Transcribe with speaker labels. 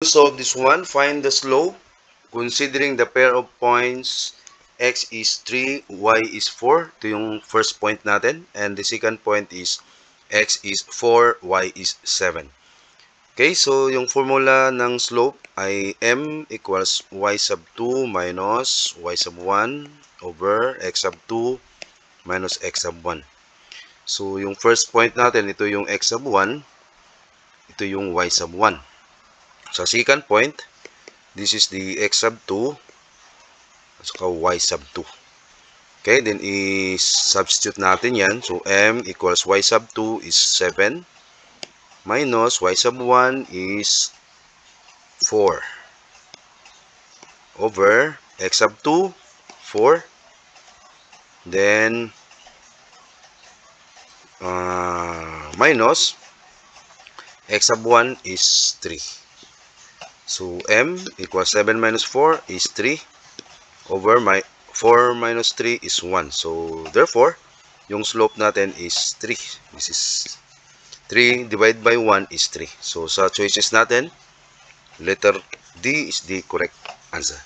Speaker 1: solve this one, find the slope considering the pair of points x is 3, y is 4. Ito yung first point natin. And the second point is x is 4, y is 7. Okay, so yung formula ng slope ay m equals y sub 2 minus y sub 1 over x sub 2 minus x sub 1. So yung first point natin, ito yung x sub 1, ito yung y sub 1. Sa second point, this is the x sub 2 at saka y sub 2. Okay, then i-substitute natin yan. So m equals y sub 2 is 7 minus y sub 1 is 4 over x sub 2, 4. Then minus x sub 1 is 3. So m equals 7 minus 4 is 3 over 4 minus 3 is 1. So therefore, yung slope natin is 3. This is 3 divided by 1 is 3. So sa choices natin, letter D is the correct answer.